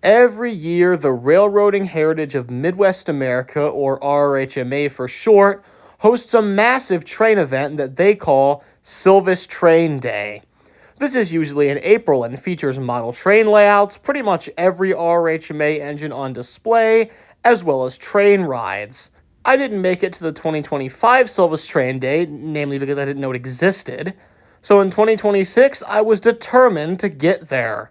Every year, the Railroading Heritage of Midwest America, or RRHMA for short, hosts a massive train event that they call Silvis Train Day. This is usually in April and features model train layouts, pretty much every RRHMA engine on display, as well as train rides. I didn't make it to the 2025 Silvis Train Day, namely because I didn't know it existed. So in 2026, I was determined to get there.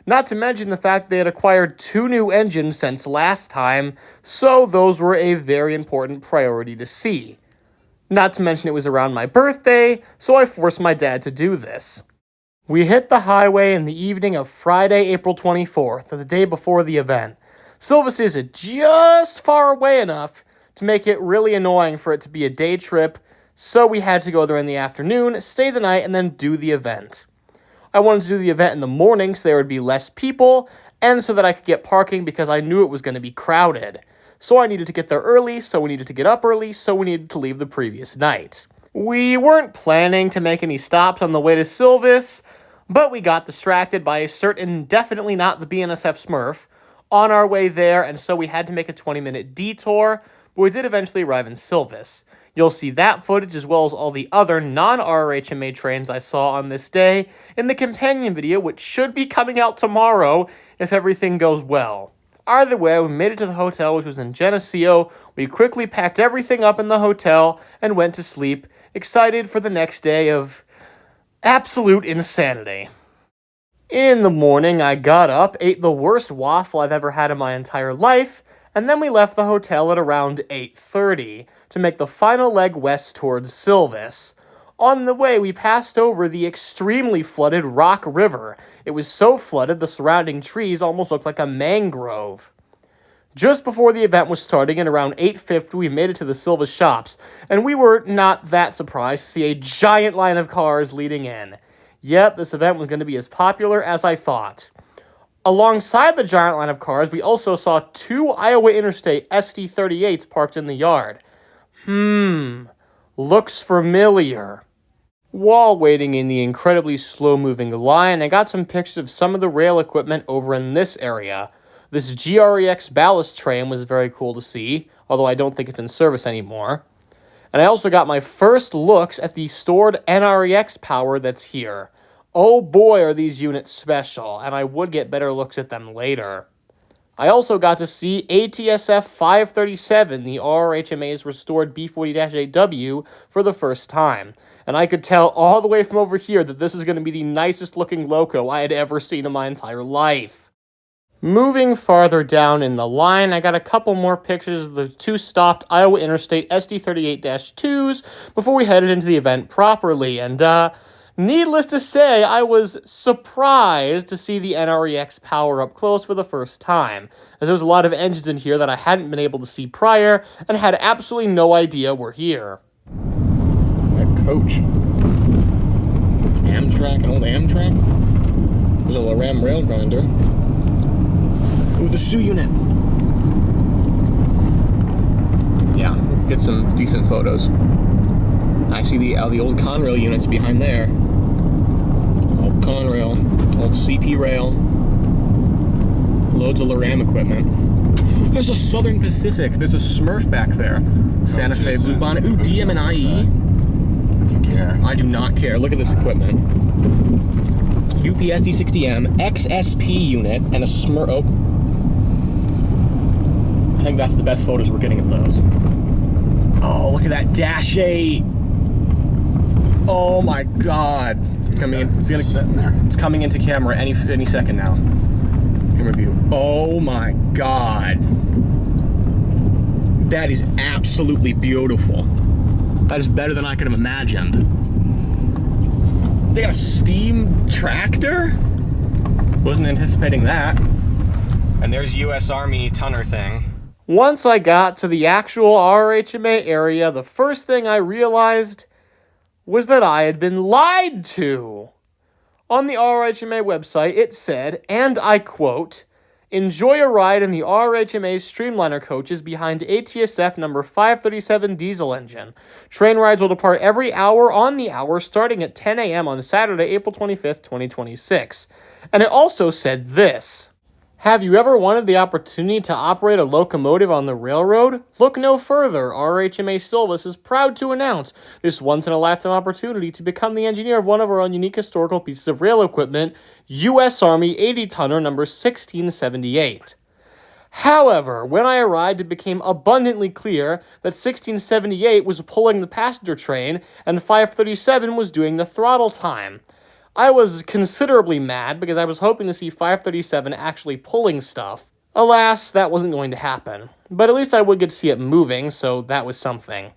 Not to mention the fact they had acquired 2 new engines since last time, so those were a very important priority to see. Not to mention it was around my birthday, so I forced my dad to do this. We hit the highway in the evening of Friday, April 24th, the day before the event. Silvis is just far away enough to make it really annoying for it to be a day trip, so we had to go there in the afternoon, stay the night, and then do the event. I wanted to do the event in the morning so there would be less people, and so that I could get parking because I knew it was going to be crowded. So I needed to get there early, so we needed to get up early, so we needed to leave the previous night. We weren't planning to make any stops on the way to Silvis, but we got distracted by a certain, definitely not the BNSF Smurf, on our way there, and so we had to make a 20-minute detour, but we did eventually arrive in Silvis. You'll see that footage as well as all the other non-RRHMA trains I saw on this day in the companion video, which should be coming out tomorrow if everything goes well. Either way, we made it to the hotel, which was in Geneseo. We quickly packed everything up in the hotel and went to sleep, excited for the next day of absolute insanity. In the morning, I got up, ate the worst waffle I've ever had in my entire life, and then we left the hotel at around 8:30 to make the final leg west towards Silvis. On the way, we passed over the extremely flooded Rock River. It was so flooded the surrounding trees almost looked like a mangrove. Just before the event was starting, at around 8:50, we made it to the Silvis shops, and we were not that surprised to see a giant line of cars leading in. Yep, this event was going to be as popular as I thought. Alongside the giant line of cars, we also saw 2 Iowa Interstate SD38s parked in the yard. Looks familiar. While waiting in the incredibly slow-moving line, I got some pictures of some of the rail equipment over in this area. This GREX ballast train was very cool to see, although I don't think it's in service anymore. And I also got my first looks at the stored NREX power that's here. Oh boy, are these units special, and I would get better looks at them later. I also got to see ATSF 537, the RRHMA's restored B40-8W, for the first time, and I could tell all the way from over here that this is going to be the nicest looking loco I had ever seen in my entire life. Moving farther down in the line, I got a couple more pictures of the 2 stopped Iowa Interstate SD38-2s before we headed into the event properly, and needless to say, I was surprised to see the NREX power up close for the first time, as there was a lot of engines in here that I hadn't been able to see prior and had absolutely no idea were here. That coach. Amtrak, an old Amtrak. There's a Loram rail grinder. Ooh, the Sioux unit. Yeah, get some decent photos. I see the old Conrail units behind there. Old Conrail, old CP rail, loads of Loram equipment. There's a Southern Pacific. There's a Smurf back there. Santa Fe Blue Bonnet. Ooh, DM and IE. If you care. I do not care. Look at this equipment. UPS D60M, XSP unit, and a Smurf. Oh. I think that's the best photos we're getting of those. Oh, look at that Dash 8. Oh my god. Sitting there. It's coming into camera any second now. Camera view. Oh my god. That is absolutely beautiful. That is better than I could have imagined. They got a steam tractor? Wasn't anticipating that. And there's US Army Tunner thing. Once I got to the actual RRHMA area, the first thing I realized was that I had been lied to. On the RRHMA website, it said, and I quote, "Enjoy a ride in the RRHMA's Streamliner coaches behind ATSF number 537 diesel engine. Train rides will depart every hour on the hour starting at 10 a.m. on Saturday, April 25th, 2026. And it also said this, Have you ever wanted the opportunity to operate a locomotive on the railroad? Look no further. RRHMA Silvis is proud to announce this once-in-a-lifetime opportunity to become the engineer of one of our own unique historical pieces of rail equipment, U.S. Army 80-tonner number 1678. However, when I arrived, it became abundantly clear that 1678 was pulling the passenger train and 537 was doing the throttle time. I was considerably mad because I was hoping to see 537 actually pulling stuff. Alas, that wasn't going to happen. But at least I would get to see it moving, so that was something.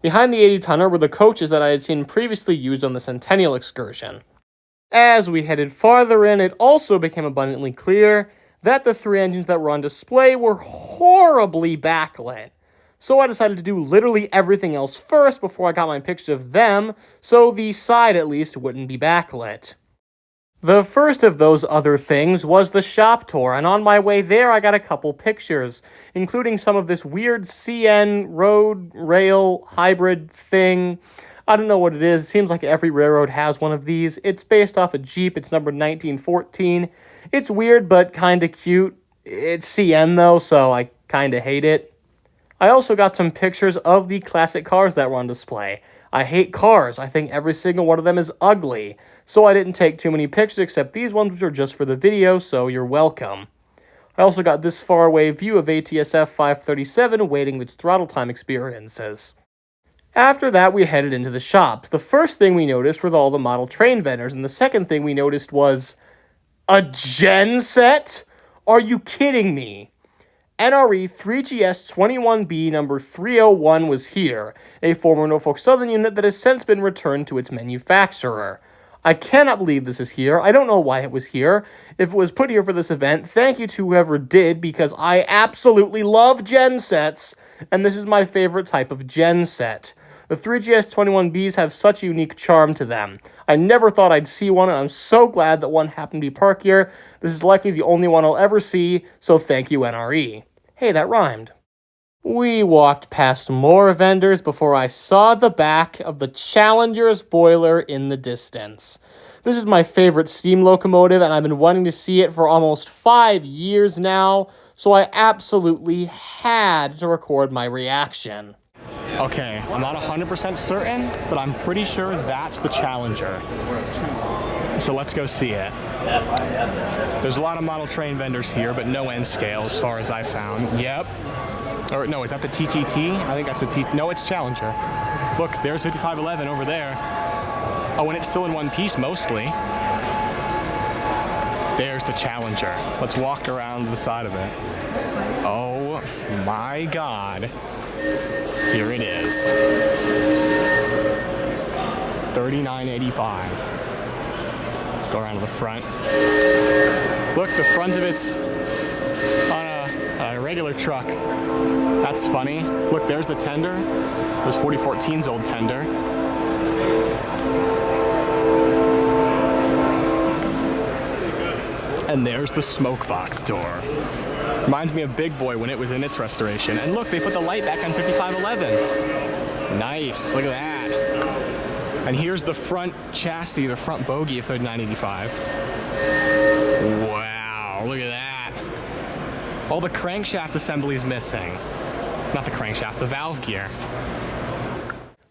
Behind the 80-tonner were the coaches that I had seen previously used on the Centennial excursion. As we headed farther in, it also became abundantly clear that the 3 engines that were on display were horribly backlit. So I decided to do literally everything else first before I got my picture of them, so the side at least wouldn't be backlit. The first of those other things was the shop tour, and on my way there I got a couple pictures, including some of this weird CN road rail hybrid thing. I don't know what it is. It seems like every railroad has one of these. It's based off a Jeep. It's number 1914. It's weird but kinda cute. It's CN though, so I kinda hate it. I also got some pictures of the classic cars that were on display. I hate cars. I think every single one of them is ugly. So I didn't take too many pictures except these ones, which are just for the video, so you're welcome. I also got this faraway view of ATSF 537 waiting its throttle time experiences. After that, we headed into the shops. The first thing we noticed were all the model train vendors, and the second thing we noticed was a gen set? Are you kidding me? NRE 3GS21B number 301 was here, a former Norfolk Southern unit that has since been returned to its manufacturer. I cannot believe this is here. I don't know why it was here. If it was put here for this event, thank you to whoever did, because I absolutely love gen sets, and this is my favorite type of gen set. The 3GS21Bs have such a unique charm to them. I never thought I'd see one, and I'm so glad that one happened to be parked here. This is likely the only one I'll ever see, so thank you, NRE. Hey, that rhymed. We walked past more vendors before I saw the back of the Challenger's boiler in the distance. This is my favorite steam locomotive, and I've been wanting to see it for almost 5 years now, so I absolutely had to record my reaction. Okay, I'm not 100% certain, but I'm pretty sure that's the Challenger. So let's go see it. There's a lot of model train vendors here, but no N scale as far as I found. Yep. Or no, is that the TTT? I think that's the T. No, it's Challenger. Look, there's 5511 over there. Oh, and it's still in one piece mostly. There's the Challenger. Let's walk around the side of it. Oh my God. Here it is. 3985. Let's go around to the front. Look, the front of it's on a regular truck. That's funny. Look, there's the tender. It was 4014's old tender. And there's the smoke box door. Reminds me of Big Boy when it was in its restoration. And look, they put the light back on 5511. Nice, look at that. And here's the front chassis, the front bogie of 3985. Wow, look at that. All the crankshaft assembly is missing. Not the crankshaft, the valve gear.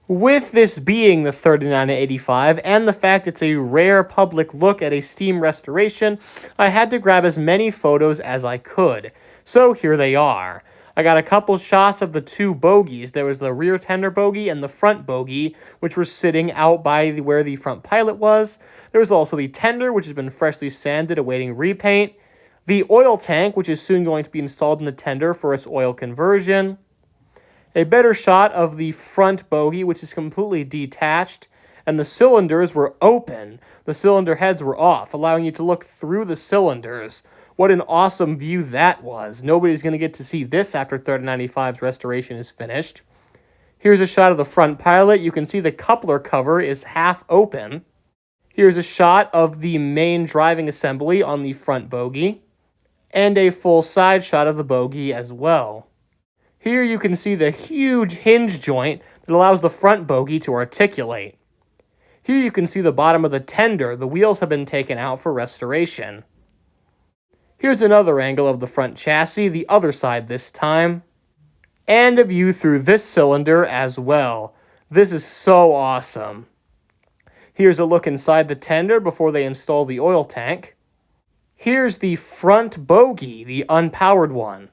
With this being the 3985 and the fact it's a rare public look at a steam restoration, I had to grab as many photos as I could. So here they are. I got a couple shots of the two bogies. There was the rear tender bogie and the front bogie, which were sitting out by where the front pilot was. There was also the tender, which has been freshly sanded awaiting repaint. The oil tank, which is soon going to be installed in the tender for its oil conversion. A better shot of the front bogie, which is completely detached, and the cylinders were open. The cylinder heads were off, allowing you to look through the cylinders. What an awesome view that was. Nobody's going to get to see this after 3995's restoration is finished. Here's a shot of the front pilot. You can see the coupler cover is half open. Here's a shot of the main driving assembly on the front bogie. And a full side shot of the bogie as well. Here you can see the huge hinge joint that allows the front bogie to articulate. Here you can see the bottom of the tender. The wheels have been taken out for restoration. Here's another angle of the front chassis, the other side this time. And a view through this cylinder as well. This is so awesome. Here's a look inside the tender before they install the oil tank. Here's the front bogie, the unpowered one.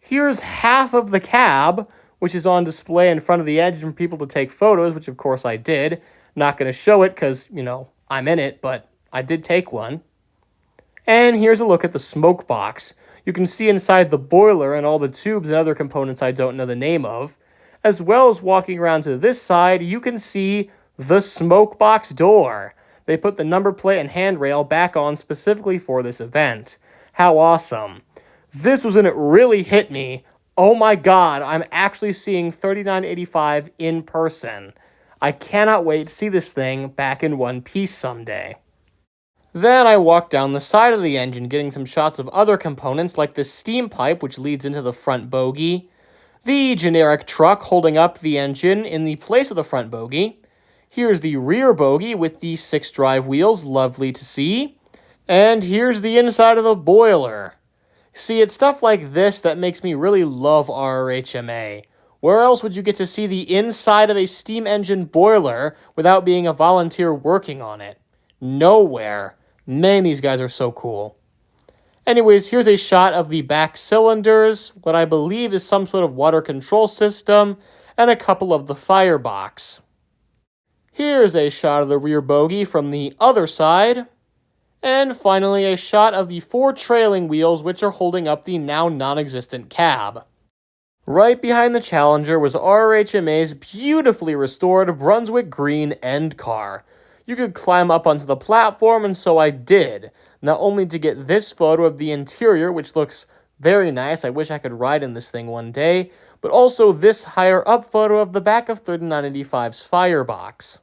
Here's half of the cab, which is on display in front of the engine for people to take photos, which of course I did. Not going to show it because, I'm in it, but I did take one. And here's a look at the smoke box. You can see inside the boiler and all the tubes and other components I don't know the name of. As well as walking around to this side, you can see the smoke box door. They put the number plate and handrail back on specifically for this event. How awesome. This was when it really hit me. Oh my god, I'm actually seeing 3985 in person. I cannot wait to see this thing back in one piece someday. Then I walked down the side of the engine, getting some shots of other components like this steam pipe which leads into the front bogie, the generic truck holding up the engine in the place of the front bogie. Here's the rear bogie with the 6 drive wheels, lovely to see. And here's the inside of the boiler. See, it's stuff like this that makes me really love RRHMA. Where else would you get to see the inside of a steam engine boiler without being a volunteer working on it? Nowhere. Man, these guys are so cool. Anyways, here's a shot of the back cylinders, what I believe is some sort of water control system, and a couple of the firebox. Here's a shot of the rear bogie from the other side. And finally, a shot of the 4 trailing wheels which are holding up the now non-existent cab. Right behind the Challenger was RRHMA's beautifully restored Brunswick green end car. You could climb up onto the platform, and so I did. Not only to get this photo of the interior, which looks very nice, I wish I could ride in this thing one day, but also this higher up photo of the back of 3985's firebox.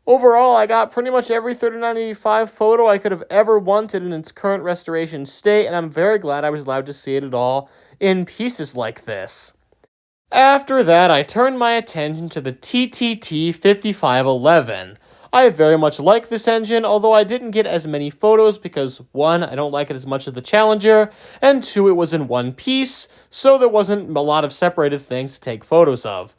Overall, I got pretty much every 3985 photo I could have ever wanted in its current restoration state, and I'm very glad I was allowed to see it at all in pieces like this. After that, I turned my attention to the TTT 5511. I very much like this engine, although I didn't get as many photos because 1, I don't like it as much as the Challenger, and 2, it was in one piece, so there wasn't a lot of separated things to take photos of.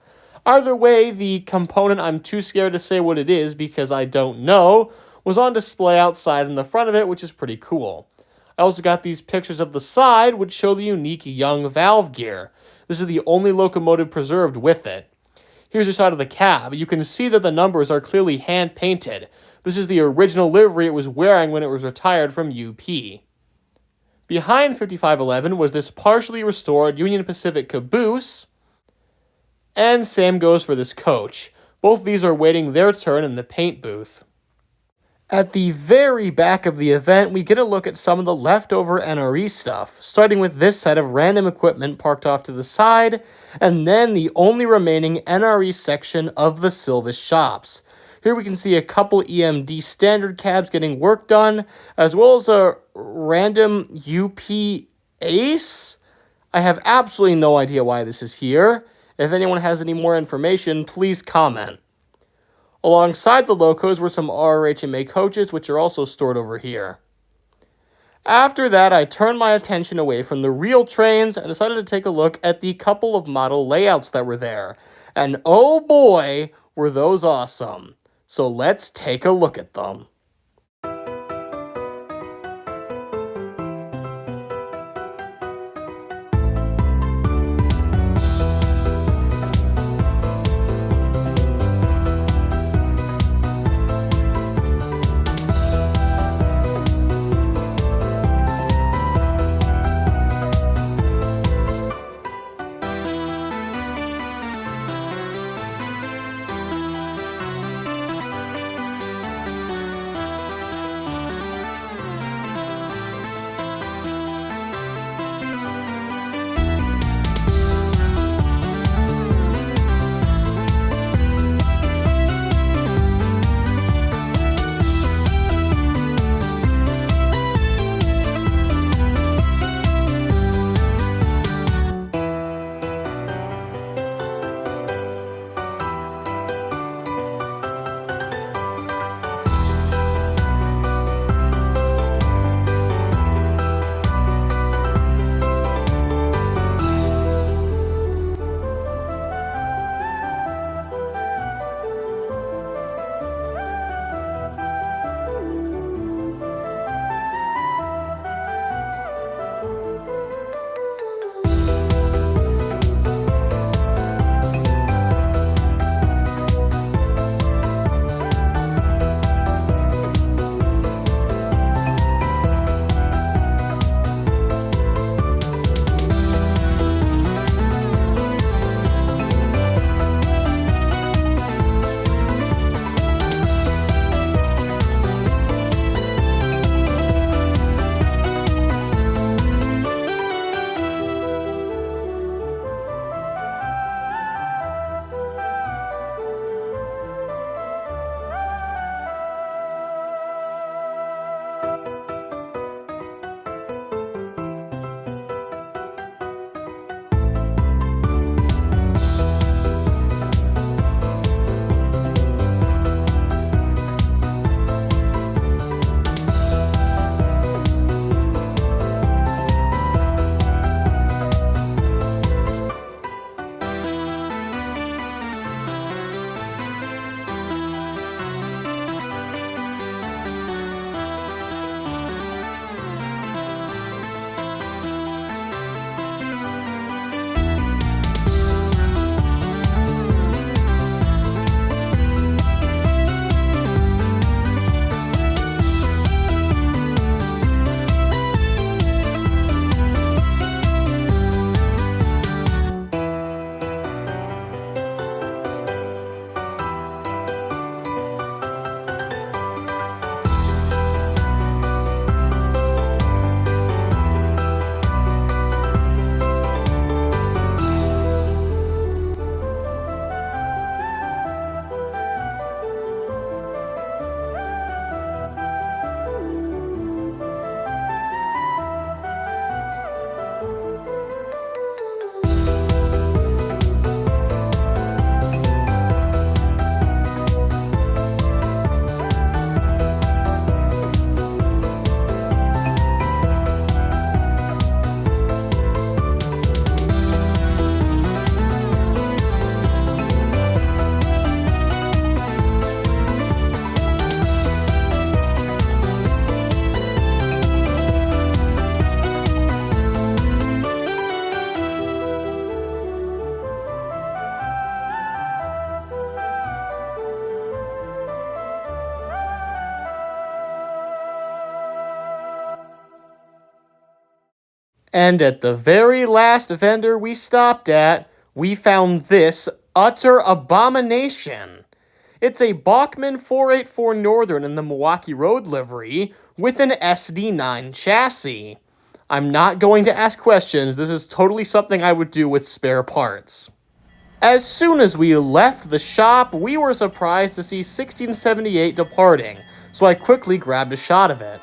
Either way, the component I'm too scared to say what it is because I don't know, was on display outside in the front of it, which is pretty cool. I also got these pictures of the side, which show the unique young valve gear. This is the only locomotive preserved with it. Here's a shot of the cab. You can see that the numbers are clearly hand-painted. This is the original livery it was wearing when it was retired from UP. Behind 5511 was this partially restored Union Pacific caboose, and same goes for this coach. Both of these are waiting their turn in the paint booth. At the very back of the event, we get a look at some of the leftover NRE stuff, starting with this set of random equipment parked off to the side, and then the only remaining NRE section of the Silvis shops. Here we can see a couple EMD standard cabs getting work done, as well as a random UP Ace. I have absolutely no idea why this is here. If anyone has any more information, please comment. Alongside the locos were some RRHMA coaches, which are also stored over here. After that, I turned my attention away from the real trains and decided to take a look at the couple of model layouts that were there. And oh boy, were those awesome. So let's take a look at them. And at the very last vendor we stopped at, we found this utter abomination. It's a Bachmann 484 Northern in the Milwaukee Road livery with an SD9 chassis. I'm not going to ask questions, this is totally something I would do with spare parts. As soon as we left the shop, we were surprised to see 1678 departing, so I quickly grabbed a shot of it.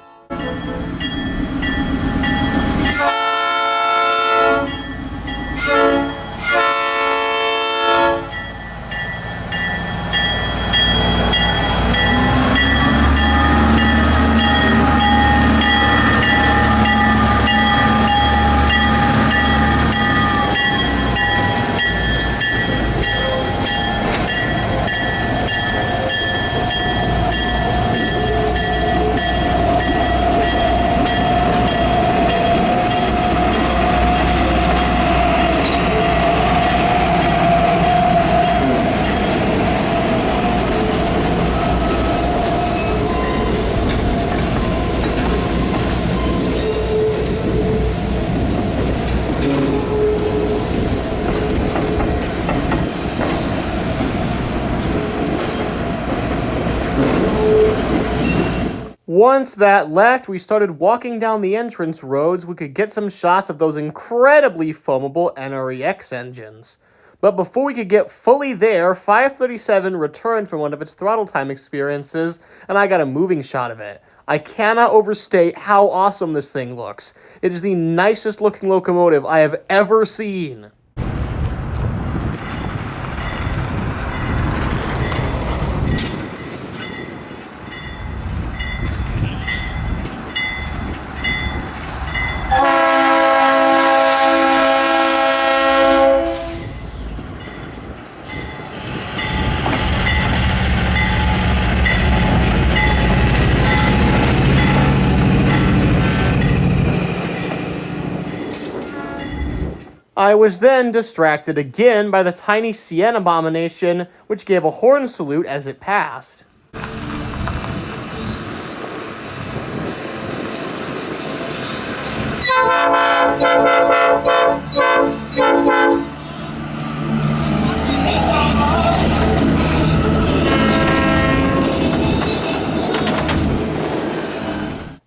Once that left, we started walking down the entrance roads. We could get some shots of those incredibly foamable NREX engines. But before we could get fully there, 537 returned from one of its throttle time experiences, and I got a moving shot of it. I cannot overstate how awesome this thing looks. It is the nicest looking locomotive I have ever seen. I was then distracted again by the tiny CN abomination, which gave a horn salute as it passed.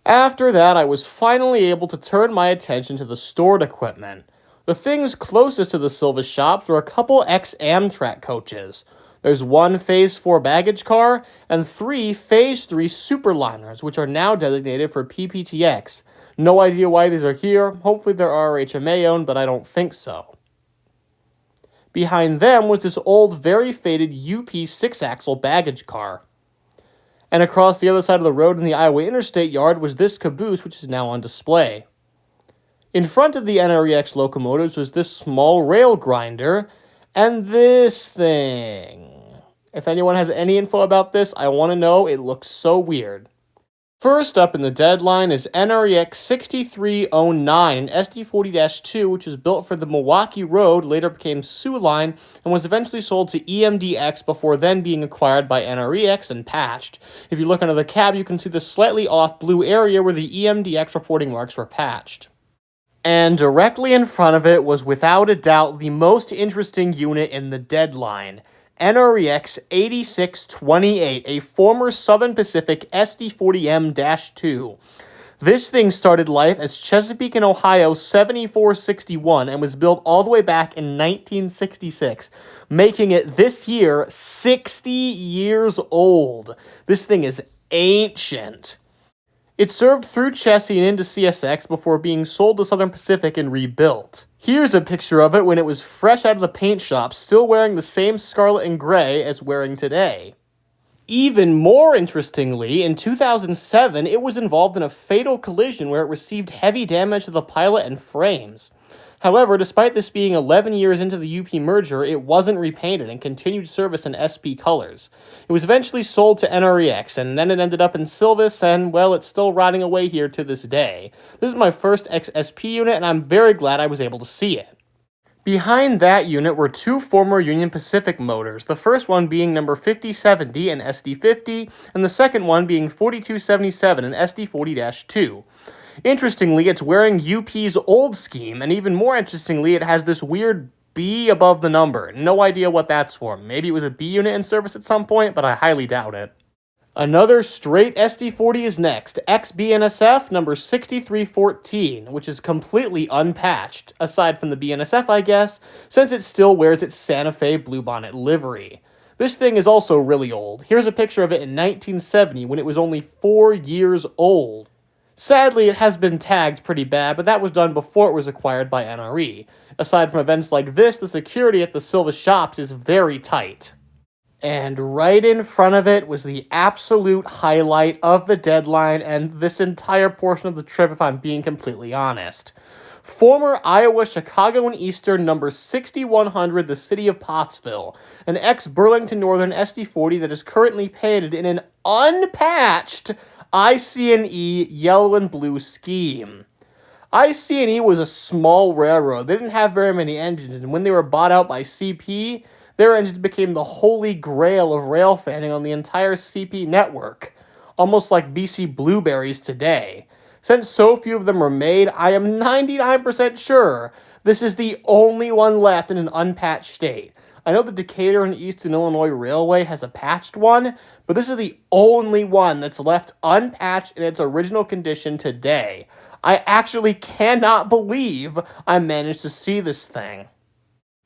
After that, I was finally able to turn my attention to the stored equipment. The things closest to the Silvis shops were a couple ex-Amtrak coaches. There's one Phase 4 baggage car, and 3 Phase 3 superliners, which are now designated for PPTX. No idea why these are here. Hopefully they're RRHMA owned, but I don't think so. Behind them was this old, very faded UP 6-axle baggage car. And across the other side of the road in the Iowa Interstate yard was this caboose, which is now on display. In front of the NREX locomotives was this small rail grinder, and this thing. If anyone has any info about this, I want to know. It looks so weird. First up in the deadline is NREX 6309, an SD40-2, which was built for the Milwaukee Road, later became Sioux Line, and was eventually sold to EMDX before then being acquired by NREX and patched. If you look under the cab, you can see the slightly off blue area where the EMDX reporting marks were patched. And directly in front of it was without a doubt the most interesting unit in the deadline, NREX 8628, a former Southern Pacific SD40M-2. This thing started life as Chesapeake and Ohio 7461 and was built all the way back in 1966, making it this year 60 years old. This thing is ancient. It served through Chessie and into CSX before being sold to Southern Pacific and rebuilt. Here's a picture of it when it was fresh out of the paint shop, still wearing the same scarlet and gray as wearing today. Even more interestingly, in 2007, it was involved in a fatal collision where it received heavy damage to the pilot and frames. However, despite this being 11 years into the UP merger, it wasn't repainted and continued service in SP colors. It was eventually sold to NREX, and then it ended up in Silvis, and, well, it's still rotting away here to this day. This is my first XSP unit, and I'm very glad I was able to see it. Behind that unit were 2 former Union Pacific motors, the first one being number 5070 and SD50, and the second one being 4277 and SD40-2. Interestingly, it's wearing UP's old scheme, and even more interestingly, it has this weird B above the number. No idea what that's for. Maybe it was a B unit in service at some point, but I highly doubt it. Another straight SD40 is next, XBNSF number 6314, which is completely unpatched, aside from the BNSF I guess, since it still wears its Santa Fe Bluebonnet livery. This thing is also really old. Here's a picture of it in 1970 when it was only 4 years old. Sadly, it has been tagged pretty bad, but that was done before it was acquired by NRE. Aside from events like this, the security at the Silvis shops is very tight. And right in front of it was the absolute highlight of the deadline and this entire portion of the trip, if I'm being completely honest. Former Iowa, Chicago, and Eastern number 6100, the city of Pottsville, an ex-Burlington Northern SD40 that is currently painted in an unpatched IC&E yellow and blue scheme. IC&E was a small railroad. They didn't have very many engines, and when they were bought out by CP, their engines became the holy grail of rail fanning on the entire CP network, almost like BC Blueberries today. Since so few of them were made, I am 99% sure this is the only one left in an unpatched state. I know the Decatur and Eastern Illinois Railway has a patched one, but this is the only one that's left unpatched in its original condition today. I actually cannot believe I managed to see this thing.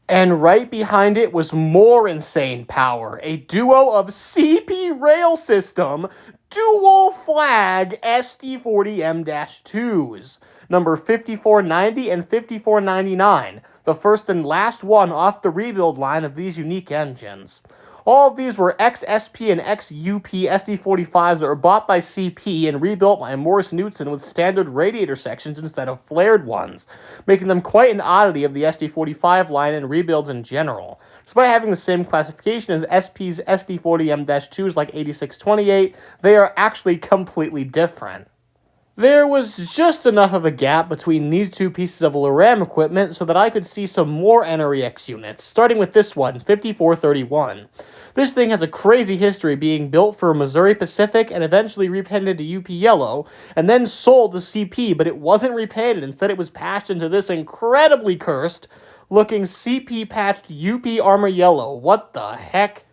And right behind it was more insane power, a duo of CP rail system dual flag SD40M-2s, number 5490 and 5499, the first and last one off the rebuild line of these unique engines. All of these were ex-SP and ex-UP SD45s that were bought by CP and rebuilt by Morris Knudsen with standard radiator sections instead of flared ones, making them quite an oddity of the SD45 line and rebuilds in general. Despite having the same classification as SP's SD40M-2s like 8628, they are actually completely different. There was just enough of a gap between these two pieces of LRAM equipment so that I could see some more NREX units, starting with this one, 5431. This thing has a crazy history, being built for Missouri Pacific and eventually repainted to UP Yellow, and then sold to CP, but it wasn't repainted. Instead, it was patched into this incredibly cursed looking CP patched UP Armor Yellow. What the heck?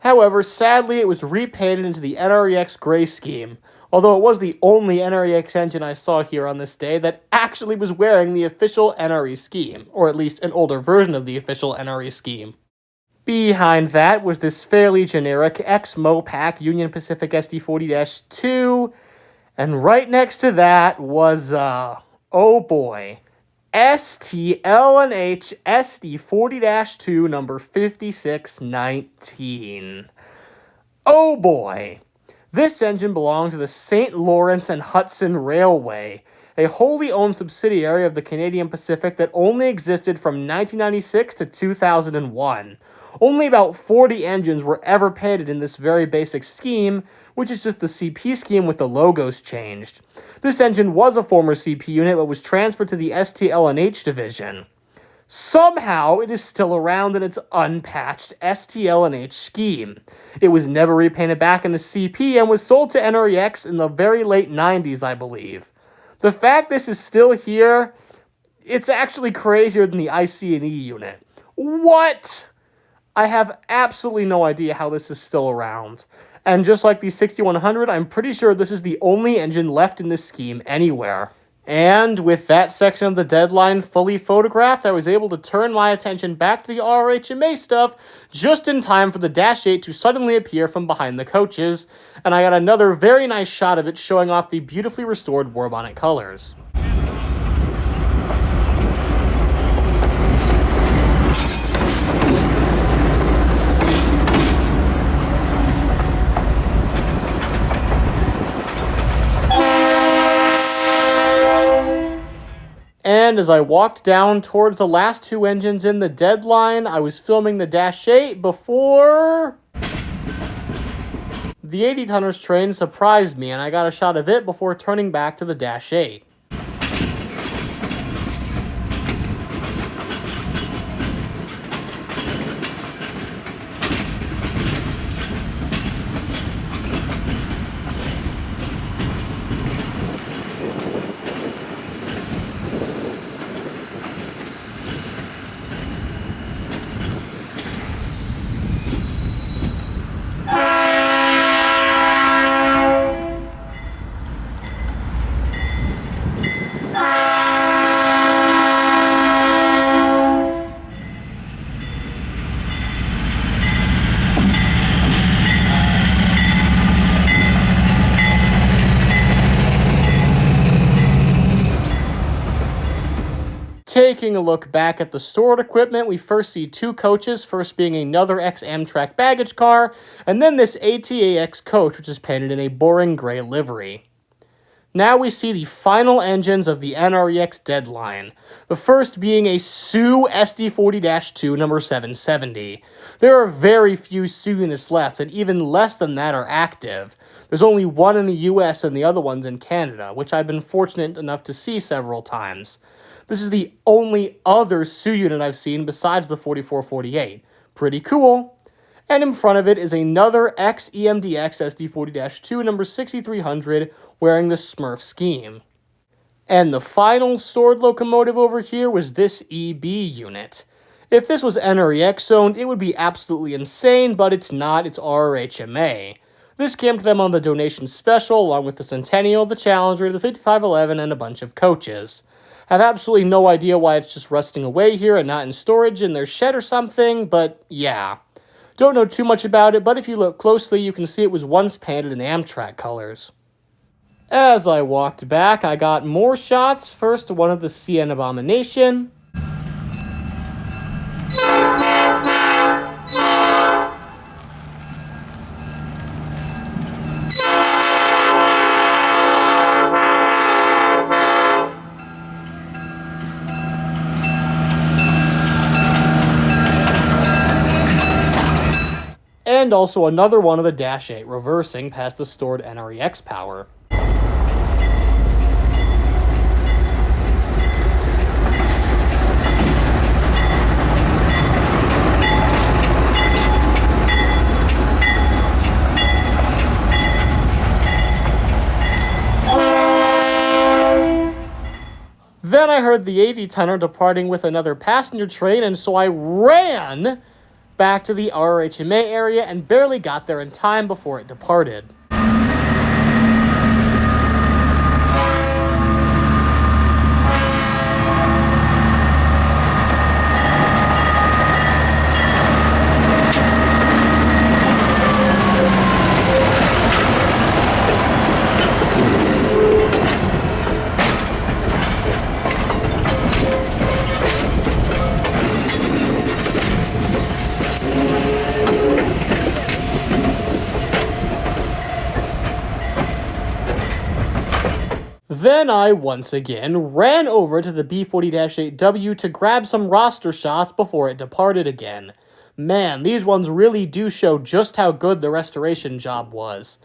However, sadly, it was repainted into the NREX gray scheme, although it was the only NREX engine I saw here on this day that actually was wearing the official NRE scheme, or at least an older version of the official NRE scheme. Behind that was this fairly generic ex-Mopac Union Pacific SD40-2, and right next to that was, oh boy, STL&H SD40-2 number 5619. Oh boy. This engine belonged to the St. Lawrence and Hudson Railway, a wholly owned subsidiary of the Canadian Pacific that only existed from 1996 to 2001. Only about 40 engines were ever painted in this very basic scheme, which is just the CP scheme with the logos changed. This engine was a former CP unit but was transferred to the STL&H division. Somehow, it is still around in its unpatched STL&H scheme. It was never repainted back into CP and was sold to NREX in the very late 90s, I believe. The fact this is still here, it's actually crazier than the IC&E unit. What? I have absolutely no idea how this is still around. And just like the 6100, I'm pretty sure this is the only engine left in this scheme anywhere. And with that section of the deadline fully photographed, I was able to turn my attention back to the RRHMA stuff just in time for the Dash 8 to suddenly appear from behind the coaches, and I got another very nice shot of it showing off the beautifully restored Warbonnet colors. And as I walked down towards the last two engines in the deadline, I was filming the Dash 8 before the 80-tonners train surprised me, and I got a shot of it before turning back to the Dash 8. Taking a look back at the stored equipment, we first see two coaches, first being another ex-Amtrak baggage car, and then this ATAX coach, which is painted in a boring gray livery. Now we see the final engines of the NREX deadline, the first being a Sioux SD40-2 number 770. There are very few Sioux units left, and even less than that are active. There's only one in the US and the other one's in Canada, which I've been fortunate enough to see several times. This is the only other Sioux unit I've seen besides the 4448. Pretty cool. And in front of it is another ex-EMDX SD40-2 number 6300 wearing the Smurf scheme. And the final stored locomotive over here was this EB unit. If this was NREX owned, it would be absolutely insane, but it's not, it's RRHMA. This came to them on the donation special, along with the Centennial, the Challenger, the 5511, and a bunch of coaches. I have absolutely no idea why it's just rusting away here and not in storage in their shed or something, but yeah. Don't know too much about it, but if you look closely, you can see it was once painted in Amtrak colors. As I walked back, I got more shots. First, one of the CN Abomination. And also another one of the Dash 8 reversing past the stored NREX power. Then I heard the 80-tonner departing with another passenger train, and so I ran back to the RRHMA area and barely got there in time before it departed. Then I, once again, ran over to the B40-8W to grab some roster shots before it departed again. Man, these ones really do show just how good the restoration job was.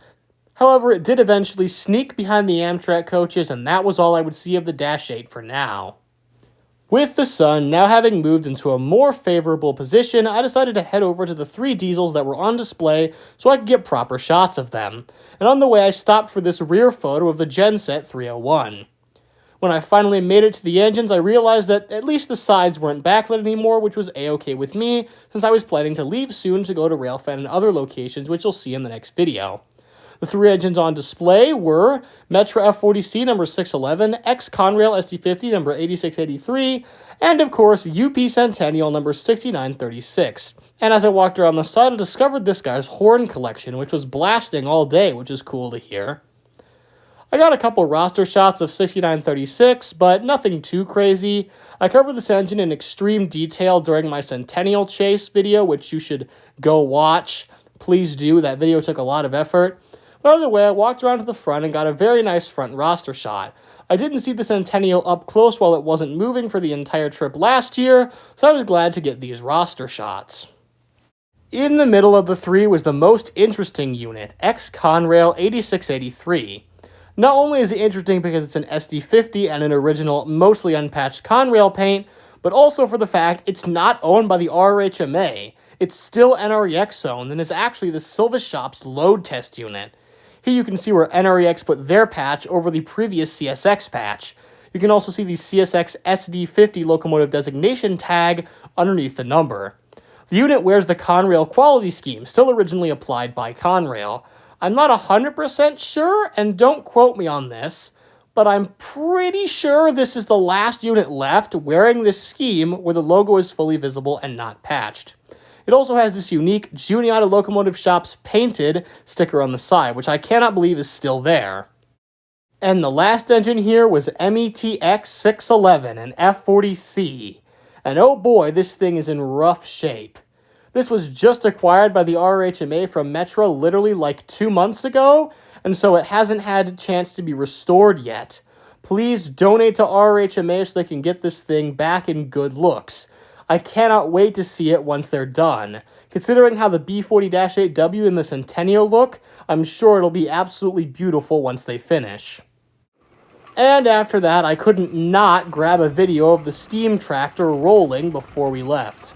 However, it did eventually sneak behind the Amtrak coaches, and that was all I would see of the Dash 8 for now. With the sun now having moved into a more favorable position, I decided to head over to the three diesels that were on display so I could get proper shots of them. And on the way I stopped for this rear photo of the Genset 301. When I finally made it to the engines, I realized that at least the sides weren't backlit anymore, which was a-okay with me, since I was planning to leave soon to go to railfan and other locations, which you'll see in the next video. The three engines on display were Metra F40C number 611, X-Conrail SD50 number 8683, and of course UP Centennial number 6936. And as I walked around the side, I discovered this guy's horn collection, which was blasting all day, which is cool to hear. I got a couple roster shots of 6936, but nothing too crazy. I covered this engine in extreme detail during my Centennial Chase video, which you should go watch. Please do, that video took a lot of effort. But either way, I walked around to the front and got a very nice front roster shot. I didn't see the Centennial up close while it wasn't moving for the entire trip last year, so I was glad to get these roster shots. In the middle of the three was the most interesting unit, X-Conrail 8683. Not only is it interesting because it's an SD50 and an original, mostly unpatched Conrail paint, but also for the fact it's not owned by the RRHMA. It's still NREX owned and is actually the Silvis shop's load test unit. Here you can see where NREX put their patch over the previous CSX patch. You can also see the CSX SD50 locomotive designation tag underneath the number. The unit wears the Conrail quality scheme, still originally applied by Conrail. I'm not 100% sure, and don't quote me on this, but I'm pretty sure this is the last unit left wearing this scheme where the logo is fully visible and not patched. It also has this unique Juniata Locomotive Shops painted sticker on the side, which I cannot believe is still there. And the last engine here was METX 611, an F40C. And oh boy, this thing is in rough shape. This was just acquired by the RRHMA from Metro literally like 2 months ago, and so it hasn't had a chance to be restored yet. Please donate to RRHMA so they can get this thing back in good looks. I cannot wait to see it once they're done. Considering how the B40-8W and the Centennial look, I'm sure it'll be absolutely beautiful once they finish. And after that, I couldn't not grab a video of the steam tractor rolling before we left.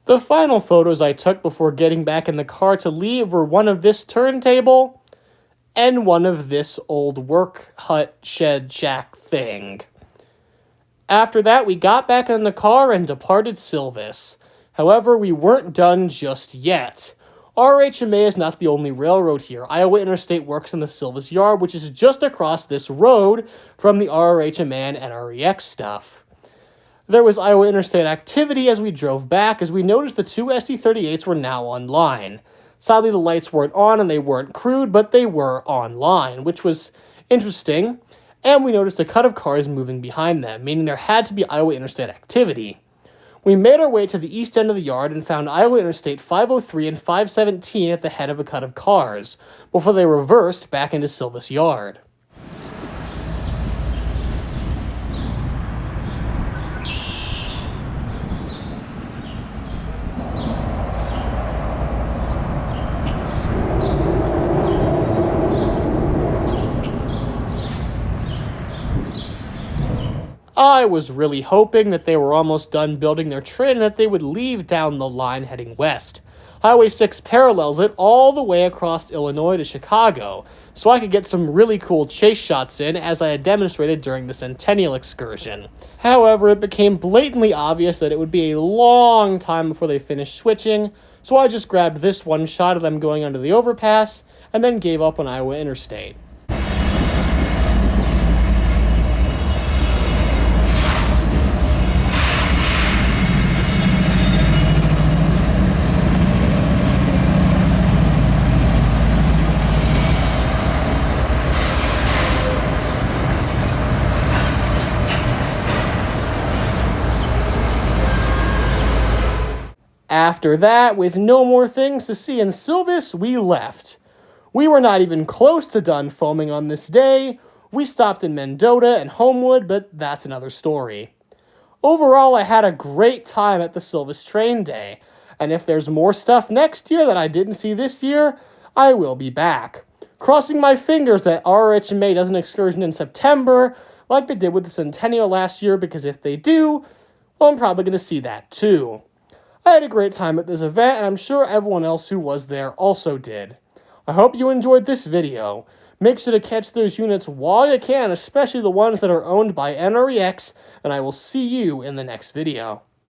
The final photos I took before getting back in the car to leave were one of this turntable and one of this old work hut shed shack thing. After that, we got back in the car and departed Silvis. However, we weren't done just yet. RRHMA is not the only railroad here. Iowa Interstate works in the Silvis Yard, which is just across this road from the RRHMA and NREX stuff. There was Iowa Interstate Activity as we drove back, as we noticed the 2 SD38s were now online. Sadly, the lights weren't on and they weren't crewed, but they were online, which was interesting. And we noticed a cut of cars moving behind them, meaning there had to be Iowa Interstate Activity. We made our way to the east end of the yard and found Iowa Interstate 503 and 517 at the head of a cut of cars, before they reversed back into Silvis Yard. I was really hoping that they were almost done building their train and that they would leave down the line heading west. Highway 6 parallels it all the way across Illinois to Chicago, so I could get some really cool chase shots in as I had demonstrated during the Centennial excursion. However, it became blatantly obvious that it would be a long time before they finished switching, so I just grabbed this one shot of them going under the overpass and then gave up on Iowa Interstate. After that, with no more things to see in Silvis, we left. We were not even close to done foaming on this day. We stopped in Mendota and Homewood, but that's another story. Overall, I had a great time at the Silvis Train Day, and if there's more stuff next year that I didn't see this year, I will be back. Crossing my fingers that RRHMA does an excursion in September, like they did with the Centennial last year, because if they do, well, I'm probably going to see that too. I had a great time at this event, and I'm sure everyone else who was there also did. I hope you enjoyed this video. Make sure to catch those units while you can, especially the ones that are owned by NREX, and I will see you in the next video.